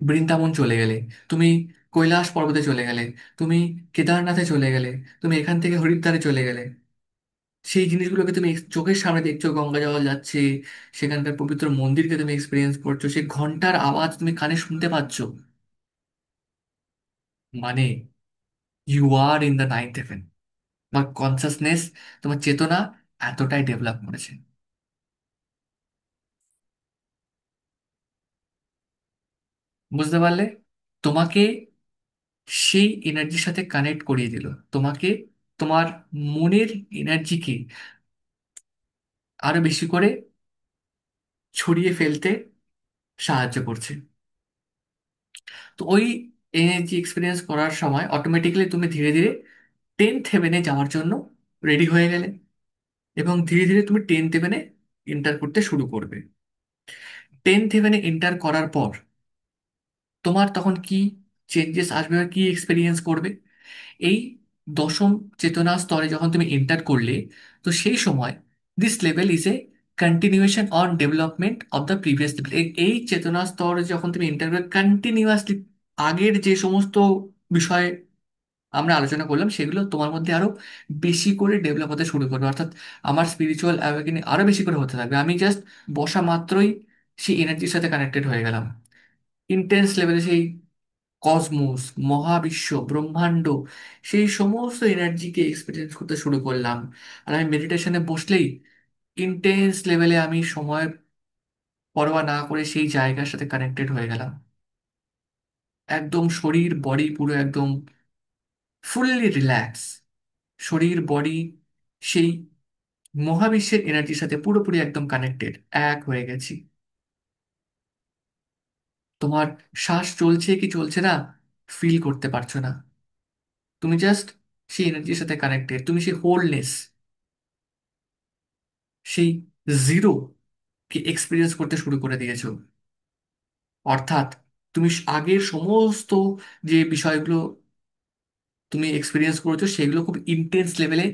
বৃন্দাবন চলে গেলে, তুমি কৈলাস পর্বতে চলে গেলে, তুমি কেদারনাথে চলে গেলে, তুমি এখান থেকে হরিদ্বারে চলে গেলে, সেই জিনিসগুলোকে তুমি চোখের সামনে দেখছো, গঙ্গা জল যাচ্ছে, সেখানকার পবিত্র মন্দিরকে তুমি এক্সপিরিয়েন্স করছো, সেই ঘন্টার আওয়াজ তুমি কানে শুনতে পাচ্ছ, মানে you are in the ninth heaven. তোমার কনসাসনেস, তোমার চেতনা এতটাই ডেভেলপ করেছে। বুঝতে পারলে? তোমাকে সেই এনার্জির সাথে কানেক্ট করিয়ে দিল, তোমাকে তোমার মনের এনার্জিকে আরো বেশি করে ছড়িয়ে ফেলতে সাহায্য করছে। তো ওই এনার্জি এক্সপিরিয়েন্স করার সময় অটোমেটিক্যালি তুমি ধীরে ধীরে টেন্থ হেভেনে যাওয়ার জন্য রেডি হয়ে গেলে এবং ধীরে ধীরে তুমি টেন্থ হেভেনে এন্টার করতে শুরু করবে। টেন্থ হেভেনে এন্টার করার পর তোমার তখন কি চেঞ্জেস আসবে বা কি এক্সপিরিয়েন্স করবে? এই দশম চেতনা স্তরে যখন তুমি এন্টার করলে, তো সেই সময় this level is a continuation on development of the previous level. এই চেতনা স্তরে যখন তুমি এন্টার করবে, কন্টিনিউয়াসলি আগের যে সমস্ত বিষয় আমরা আলোচনা করলাম সেগুলো তোমার মধ্যে আরো বেশি করে ডেভেলপ হতে শুরু করবে, অর্থাৎ আমার স্পিরিচুয়াল অ্যাওয়েকেনিং আরো বেশি করে হতে থাকবে। আমি জাস্ট বসা মাত্রই সেই এনার্জির সাথে কানেক্টেড হয়ে গেলাম। ইন্টেন্স লেভেলে সেই কসমোস, মহাবিশ্ব, ব্রহ্মাণ্ড, সেই সমস্ত এনার্জিকে এক্সপিরিয়েন্স করতে শুরু করলাম। আর আমি মেডিটেশনে বসলেই ইন্টেন্স লেভেলে আমি সময়ের পরোয়া না করে সেই জায়গার সাথে কানেক্টেড হয়ে গেলাম। একদম শরীর বডি পুরো একদম ফুললি রিল্যাক্স। শরীর বডি সেই মহাবিশ্বের এনার্জির সাথে পুরোপুরি একদম কানেক্টেড, এক হয়ে গেছি। তোমার শ্বাস চলছে কি চলছে না ফিল করতে পারছো না, তুমি জাস্ট সেই এনার্জির সাথে কানেক্টেড, তুমি সেই হোলনেস, সেই জিরো কে এক্সপিরিয়েন্স করতে শুরু করে দিয়েছো। অর্থাৎ তুমি আগের সমস্ত যে বিষয়গুলো তুমি এক্সপিরিয়েন্স করেছো সেগুলো খুব ইন্টেন্স লেভেলে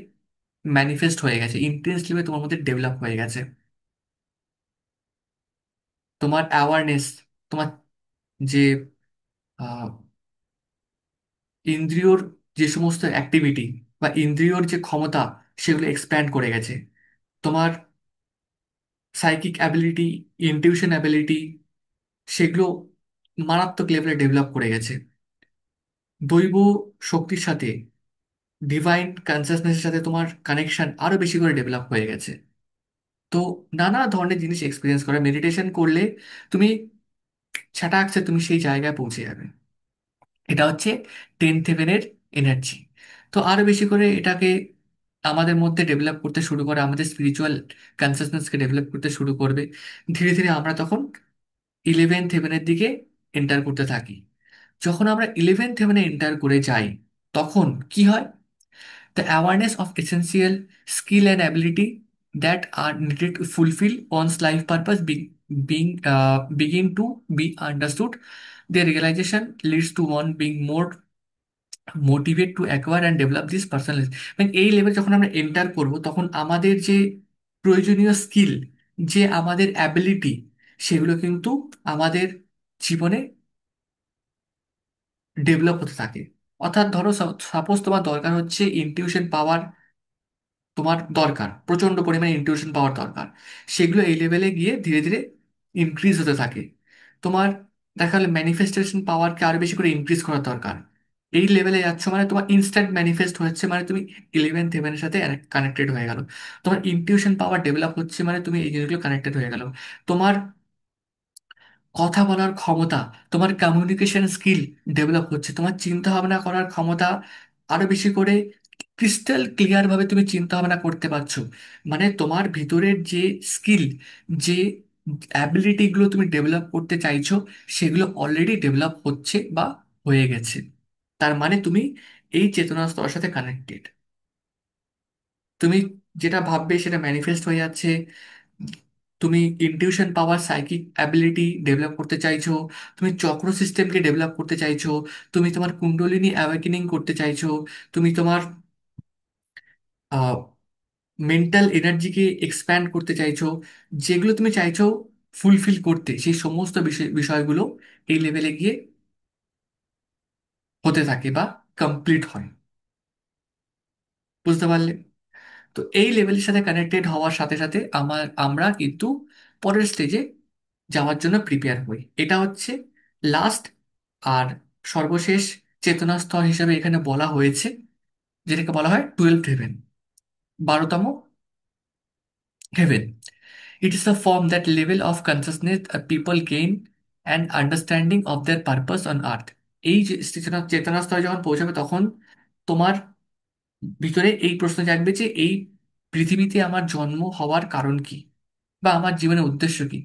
ম্যানিফেস্ট হয়ে গেছে, ইন্টেন্স লেভেলে তোমার মধ্যে ডেভেলপ হয়ে গেছে। তোমার অ্যাওয়ারনেস, তোমার যে ইন্দ্রিয়র যে সমস্ত অ্যাক্টিভিটি বা ইন্দ্রিয়র যে ক্ষমতা, সেগুলো এক্সপ্যান্ড করে গেছে। তোমার সাইকিক অ্যাবিলিটি, ইনটিউশন অ্যাবিলিটি, সেগুলো মারাত্মক লেভেলে ডেভেলপ করে গেছে। দৈব শক্তির সাথে, ডিভাইন কনসাসনেসের সাথে তোমার কানেকশন আরো বেশি করে ডেভেলপ হয়ে গেছে। তো নানা ধরনের জিনিস এক্সপিরিয়েন্স করে মেডিটেশন করলে তুমি ছাটাকছে তুমি সেই জায়গায় পৌঁছে যাবে। এটা হচ্ছে 10th হেভেনের এনার্জি। তো আরো বেশি করে এটাকে আমাদের মধ্যে ডেভেলপ করতে শুরু করে, আমাদের স্পিরিচুয়াল কনসাসনেসকে ডেভেলপ করতে শুরু করবে। ধীরে ধীরে আমরা তখন 11th হেভেনের দিকে এন্টার করতে থাকি। যখন আমরা 11th হেভেনে এন্টার করে যাই, তখন কি হয়? The awareness of essential skill and ability that are needed to fulfil one's life purpose being begin to be understood. Their realization leads to one being more motivate to acquire and develop this personal. মানে এই level যখন আমরা enter করব, তখন আমাদের যে প্রয়োজনীয় skill, যে আমাদের অ্যাবিলিটি, সেগুলো কিন্তু আমাদের জীবনে ডেভেলপ হতে থাকে। অর্থাৎ ধরো, সাপোজ তোমার দরকার হচ্ছে ইনটিউশন পাওয়ার, তোমার দরকার প্রচন্ড পরিমাণে ইনটিউশন পাওয়ার দরকার, সেগুলো এই লেভেলে গিয়ে ধীরে ধীরে ইনক্রিজ হতে থাকে। তোমার দেখা গেলো ম্যানিফেস্টেশন পাওয়ারকে আরো বেশি করে ইনক্রিজ করার দরকার। এই লেভেলে যাচ্ছ মানে তোমার ইনস্ট্যান্ট ম্যানিফেস্ট হচ্ছে, মানে তুমি 11th হেভেনের সাথে কানেক্টেড হয়ে গেল। তোমার ইনটিউশন পাওয়ার ডেভেলপ হচ্ছে মানে তুমি এই জিনিসগুলো কানেক্টেড হয়ে গেল। তোমার কথা বলার ক্ষমতা, তোমার কমিউনিকেশন স্কিল ডেভেলপ হচ্ছে, তোমার চিন্তা ভাবনা করার ক্ষমতা আরো বেশি করে ক্রিস্টাল ক্লিয়ার ভাবে তুমি চিন্তা ভাবনা করতে পারছো। মানে তোমার ভিতরের যে স্কিল, যে অ্যাবিলিটি গুলো তুমি ডেভেলপ করতে চাইছো, সেগুলো অলরেডি ডেভেলপ হচ্ছে বা হয়ে গেছে। তার মানে তুমি এই চেতনা স্তরের সাথে কানেক্টেড। তুমি যেটা ভাববে সেটা ম্যানিফেস্ট হয়ে যাচ্ছে। তুমি ইনটিউশন পাওয়ার, সাইকিক অ্যাবিলিটি ডেভেলপ করতে চাইছো, তুমি চক্র সিস্টেমকে ডেভেলপ করতে চাইছো, তুমি তোমার কুণ্ডলিনী অ্যাওয়েকেনিং করতে চাইছো, তুমি তোমার মেন্টাল এনার্জিকে এক্সপ্যান্ড করতে চাইছো, যেগুলো তুমি চাইছো ফুলফিল করতে, সেই সমস্ত বিষয়গুলো এই লেভেলে গিয়ে হতে থাকে বা কমপ্লিট হয়। বুঝতে পারলে? তো এই লেভেলের সাথে কানেক্টেড হওয়ার সাথে সাথে আমরা কিন্তু পরের স্টেজে যাওয়ার জন্য প্রিপেয়ার হই। এটা হচ্ছে লাস্ট আর সর্বশেষ চেতনা স্তর হিসেবে এখানে বলা হয়েছে, যেটাকে বলা হয় 12th হেভেন, 12তম heaven. It is a form that level of consciousness people gain and understanding of their purpose on earth. এই যে চেতনা চেতনা স্তরে যখন পৌঁছাবে, তখন তোমার ভিতরে এই প্রশ্ন জাগবে যে এই পৃথিবীতে আমার জন্ম হওয়ার কারণ কি, বা আমার জীবনের উদ্দেশ্য কি।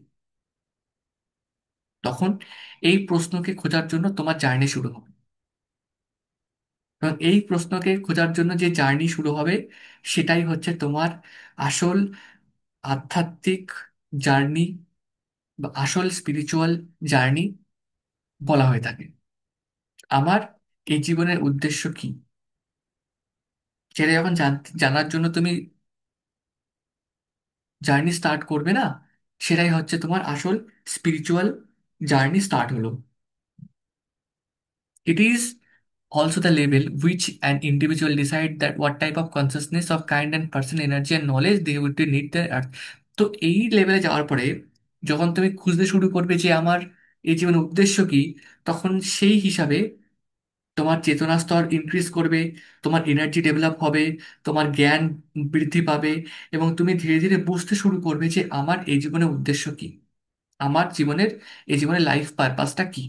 তখন এই প্রশ্নকে খোঁজার জন্য তোমার জার্নি শুরু হবে। এবং এই প্রশ্নকে খোঁজার জন্য যে জার্নি শুরু হবে, সেটাই হচ্ছে তোমার আসল আধ্যাত্মিক জার্নি বা আসল স্পিরিচুয়াল জার্নি বলা হয়ে থাকে। আমার এই জীবনের উদ্দেশ্য কি, সেটা যখন জানার জন্য তুমি জার্নি স্টার্ট করবে না, সেটাই হচ্ছে তোমার আসল স্পিরিচুয়াল জার্নি স্টার্ট হলো। It is also the label which an individual decide that what type of consciousness of kind and personal energy and knowledge they would need their earth. তো এই লেভেলে যাওয়ার পরে যখন তুমি খুঁজতে শুরু করবে যে আমার এই জীবনের উদ্দেশ্য কি, তখন সেই হিসাবে তোমার চেতনা স্তর ইনক্রিজ করবে, তোমার এনার্জি ডেভেলপ হবে, তোমার জ্ঞান বৃদ্ধি পাবে, এবং তুমি ধীরে ধীরে বুঝতে শুরু করবে যে আমার এই জীবনের উদ্দেশ্য কি, আমার জীবনের এই জীবনের লাইফ পারপাসটা কি।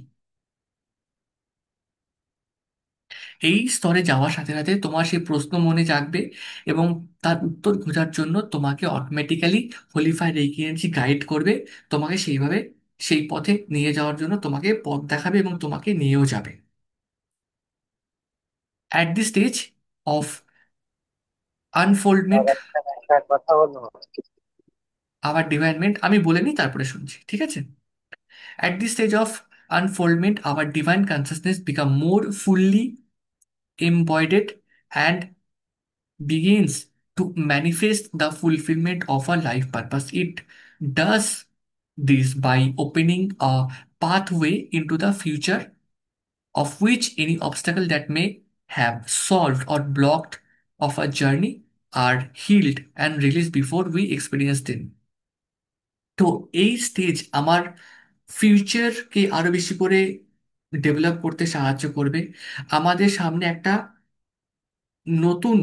এই স্তরে যাওয়ার সাথে সাথে তোমার সেই প্রশ্ন মনে জাগবে, এবং তার উত্তর খোঁজার জন্য তোমাকে অটোমেটিক্যালি হোলিফাইড রেকি এনার্জি গাইড করবে, তোমাকে সেইভাবে সেই পথে নিয়ে যাওয়ার জন্য তোমাকে পথ দেখাবে এবং তোমাকে নিয়েও যাবে। অ্যাট দি স্টেজ অফ আনফোল্ডমেন্ট আবার এখানে একটা কথা বলবো। আওয়ার ডিভাইনমেন্ট, আমি বলে নিই তারপরে শুনছি, ঠিক আছে? At the stage of unfoldment our divine consciousness become more fully embodied and begins to manifest the fulfillment of our life purpose. It does this by opening a pathway into the future of which any obstacle that may have solved or blocked of a journey are healed and released before we experience them. তো এই stage আমার ফিউচারকে আরো বেশি করে develop করতে সাহায্য করবে। আমাদের সামনে একটা নতুন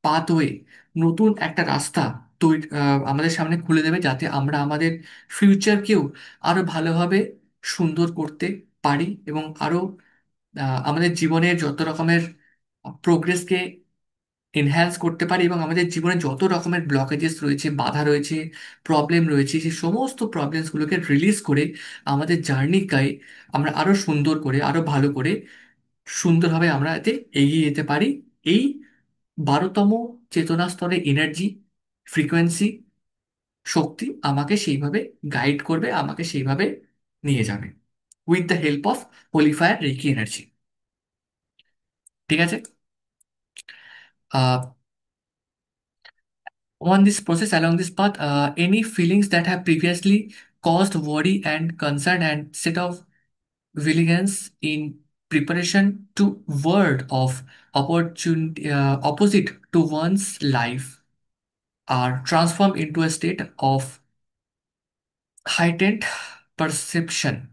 পাথওয়ে, নতুন একটা রাস্তা তৈরি আমাদের সামনে খুলে দেবে, যাতে আমরা আমাদের ফিউচারকেও আরো ভালোভাবে সুন্দর করতে পারি এবং আরো আমাদের জীবনের যত রকমের প্রোগ্রেসকে এনহ্যান্স করতে পারি এবং আমাদের জীবনে যত রকমের ব্লকেজেস রয়েছে, বাধা রয়েছে, প্রবলেম রয়েছে, সেই সমস্ত প্রবলেমসগুলোকে রিলিজ করে আমাদের জার্নিকে আমরা আরো সুন্দর করে, আরো ভালো করে, সুন্দরভাবে আমরা এতে এগিয়ে যেতে পারি। এই 12তম চেতনা স্তরে এনার্জি, ফ্রিকোয়েন্সি, শক্তি আমাকে সেইভাবে গাইড করবে, আমাকে সেইভাবে নিয়ে যাবে, with the help of Holy Fire Reiki energy. ঠিক আছে। On this process, along this path, any feelings that have previously caused worry and concern and set of vigilance in preparation to word of opportunity opposite to one's life are transformed into a state of heightened perception.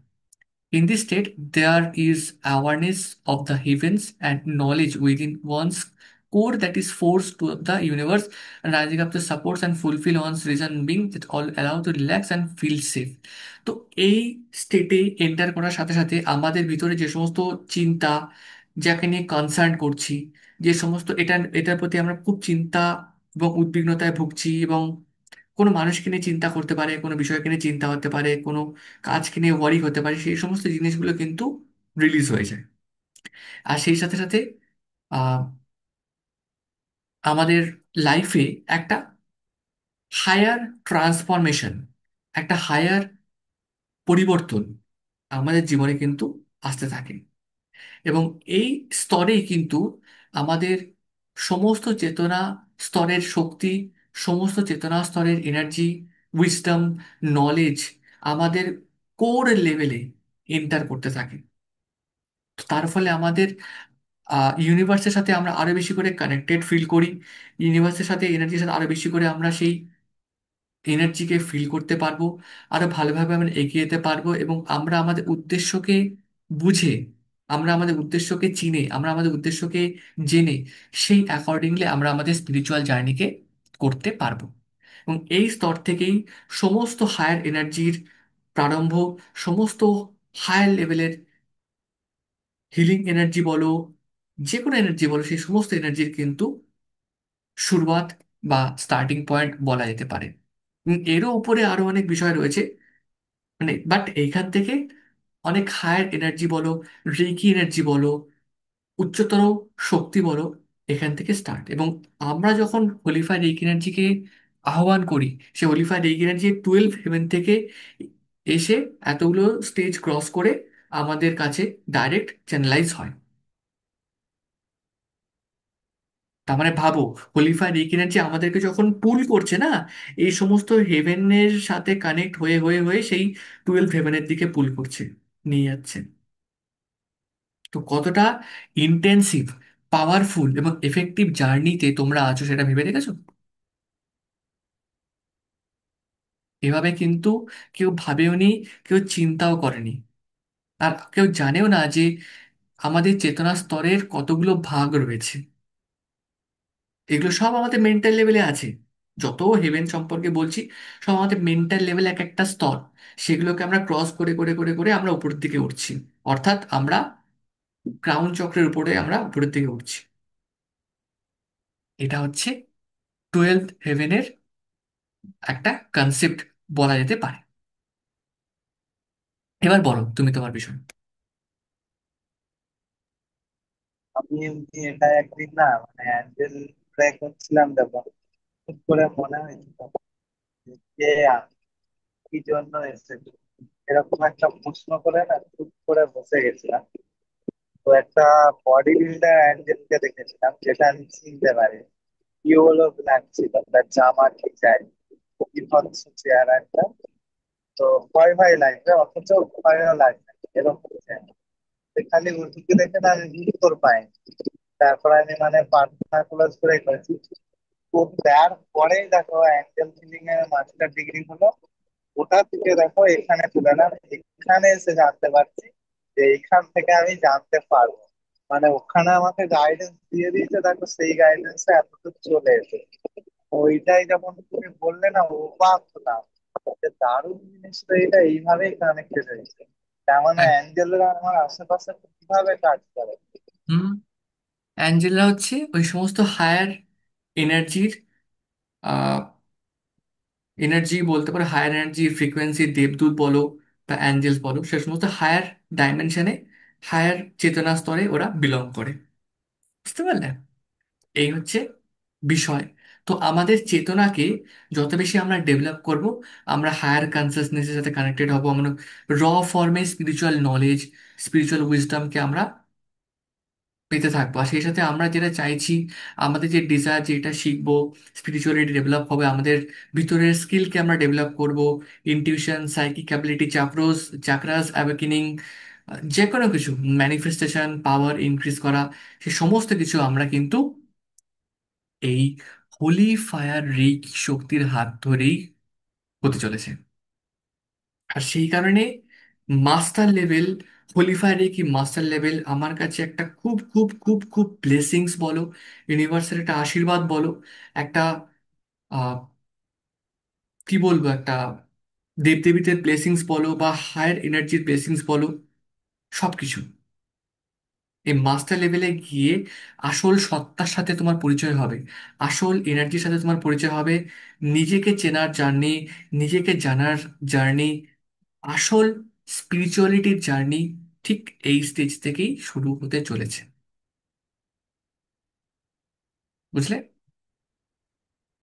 In this state, there is awareness of the heavens and knowledge within one's core that is forced to the universe and rising up the supports and fulfill one's reason being that all allow to relax and feel safe. তো এই স্টেটে enter করার সাথে সাথে আমাদের ভিতরে যে সমস্ত চিন্তা, যাকে নিয়ে কনসার্ন করছি, যে সমস্ত এটার প্রতি আমরা খুব চিন্তা এবং উদ্বিগ্নতায় ভুগছি, এবং কোনো মানুষকে নিয়ে চিন্তা করতে পারে, কোনো বিষয়কে নিয়ে চিন্তা হতে পারে, কোনো কাজকে নিয়ে ওয়ারি হতে পারে, সেই সমস্ত জিনিসগুলো কিন্তু রিলিজ হয়ে যায়। আর সেই সাথে সাথে আহ, আমাদের লাইফে একটা হায়ার ট্রান্সফরমেশন, একটা হায়ার পরিবর্তন আমাদের জীবনে কিন্তু আসতে থাকে। এবং এই স্তরেই কিন্তু আমাদের সমস্ত চেতনা স্তরের শক্তি, সমস্ত চেতনা স্তরের এনার্জি, উইজডম, নলেজ আমাদের কোর লেভেলে এন্টার করতে থাকে। তো তার ফলে আমাদের ইউনিভার্সের সাথে আমরা আরো বেশি করে কানেক্টেড ফিল করি। ইউনিভার্সের সাথে, এনার্জির সাথে আরো বেশি করে আমরা সেই এনার্জিকে ফিল করতে পারবো, আরো ভালোভাবে আমরা এগিয়ে যেতে পারবো, এবং আমরা আমাদের উদ্দেশ্যকে বুঝে, আমরা আমাদের উদ্দেশ্যকে চিনে, আমরা আমাদের উদ্দেশ্যকে জেনে সেই অ্যাকর্ডিংলি আমরা আমাদের স্পিরিচুয়াল জার্নিকে করতে পারবো। এবং এই স্তর থেকেই সমস্ত হায়ার এনার্জির প্রারম্ভ, সমস্ত হায়ার লেভেলের হিলিং এনার্জি বলো, যে কোনো এনার্জি বলো, সেই সমস্ত এনার্জির কিন্তু শুরুয়াত বা স্টার্টিং পয়েন্ট বলা যেতে পারে। এরও উপরে আরো অনেক বিষয় রয়েছে, মানে বাট এইখান থেকে অনেক হায়ার এনার্জি বলো, রেকি এনার্জি বলো, উচ্চতর শক্তি বলো, এখান থেকে স্টার্ট। এবং আমরা যখন হোলিফাই রেকি এনার্জিকে আহ্বান করি, সে হোলিফাই রেকি এনার্জি 12 হেভেন থেকে এসে এতগুলো স্টেজ ক্রস করে আমাদের কাছে ডাইরেক্ট চ্যানেলাইজ হয়। তার মানে ভাবো, হোলিফাই রেকি এনার্জি আমাদেরকে যখন পুল করছে না, এই সমস্ত হেভেনের সাথে কানেক্ট হয়ে হয়ে হয়ে সেই 12 হেভেনের দিকে পুল করছে, নিয়ে যাচ্ছে। তো কতটা ইন্টেন্সিভ, পাওয়ারফুল এবং এফেক্টিভ জার্নিতে তোমরা আছো সেটা ভেবে দেখেছো? এভাবে কিন্তু কেউ ভাবেওনি, কেউ চিন্তাও করেনি, আর কেউ জানেও না যে আমাদের চেতনা স্তরের কতগুলো ভাগ রয়েছে। এগুলো সব আমাদের মেন্টাল লেভেলে আছে। যত হেভেন সম্পর্কে বলছি, সব আমাদের মেন্টাল লেভেলে এক একটা স্তর, সেগুলোকে আমরা ক্রস করে করে করে করে আমরা উপরের দিকে উঠছি। অর্থাৎ আমরা ক্রাউন চক্রের উপরে আমরা উপরের দিকে উঠছি। এটা হচ্ছে 12 হেভেনের একটা কনসেপ্ট বলা যেতে পারে। এবার বলো তুমি তোমার বিষয়। আমি এমনি এটা একদিন না মানে অ্যাঞ্জেল প্রে করছিলাম, দেখো খুব করে মনে হয়েছিল যে আমি কি জন্য এসেছি, এরকম একটা প্রশ্ন করে না চুপ করে বসে গেছিলাম। তো একটা বডি বিল্ডার অ্যাঞ্জেলকে দেখেছিলাম, যেটা আমি চিনতে পারি। ইয়েলো ব্ল্যাক ছিল তার জামা, ডিজাইন বিভৎস চেহারা একটা। তো ভয় ভয় লাগবে, অথচ ভয়ও লাগবে, এরকম হচ্ছে। তো খালি ওষুধ দেখে না আমি উত্তর পাই। তারপর আমি মানে প্রার্থনা ক্লোজ করে করেছি। তো তারপরেই দেখো অ্যাঞ্জেল ফিলিং এর মাস্টার ডিগ্রি হলো। ওটা থেকে দেখো এখানে তুলে না, এখানে এসে জানতে পারছি যে এইখান থেকে আমি জানতে পারবো। মানে ওখানে আমাকে গাইডেন্স দিয়ে দিয়েছে, দেখো সেই গাইডেন্সে এতদূর চলে এসে ওইটাই যখন তুমি বললে না, অবাক হলাম যে দারুণ জিনিস তো, এটা এইভাবেই কানেক্টেড হয়েছে। তার মানে এক অ্যাঞ্জেলরা আমার আশেপাশে কিভাবে কাজ করে। হুম অ্যাঞ্জেলা হচ্ছে ওই সমস্ত হায়ার এনার্জির, এনার্জি বলতে পারো, হায়ার এনার্জি ফ্রিকোয়েন্সি, দেবদূত বলো বা অ্যাঞ্জেলস বলো, সে সমস্ত হায়ার ডাইমেনশনে, হায়ার চেতনা স্তরে ওরা বিলং করে। বুঝতে পারলে? এই হচ্ছে বিষয়। তো আমাদের চেতনাকে যত বেশি আমরা ডেভেলপ করব, আমরা হায়ার কনসিয়াসনেসের সাথে কানেক্টেড হব, আমরা র ফর্মে স্পিরিচুয়াল নলেজ, স্পিরিচুয়াল উইজডমকে আমরা পেতে থাকবো। আর সেই সাথে আমরা যেটা চাইছি, আমাদের যে ডিজায়ার, যেটা শিখবো, স্পিরিচুয়ালিটি ডেভেলপ হবে, আমাদের ভিতরের স্কিলকে আমরা ডেভেলপ করব, ইনটিউশন, সাইকিক অ্যাবিলিটি, চাকরাস অ্যাওয়েকেনিং, যে কোনো কিছু, ম্যানিফেস্টেশন পাওয়ার ইনক্রিজ করা, সে সমস্ত কিছু আমরা কিন্তু এই হোলি ফায়ার রিক শক্তির হাত ধরেই হতে চলেছে। আর সেই কারণে মাস্টার লেভেল, হোলি ফায়ার রিক মাস্টার লেভেল আমার কাছে একটা খুব খুব খুব খুব ব্লেসিংস বলো, ইউনিভার্সাল একটা আশীর্বাদ বলো, একটা আহ, কি বলবো, একটা দেবদেবীদের ব্লেসিংস বলো বা হায়ার এনার্জির ব্লেসিংস বলো, সবকিছু। এই মাস্টার লেভেলে গিয়ে আসল সত্তার সাথে তোমার পরিচয় হবে, আসল এনার্জির সাথে তোমার পরিচয় হবে, নিজেকে চেনার জার্নি, নিজেকে জানার জার্নি, আসল স্পিরিচুয়ালিটির জার্নি ঠিক এই স্টেজ থেকেই শুরু হতে চলেছে। বুঝলে?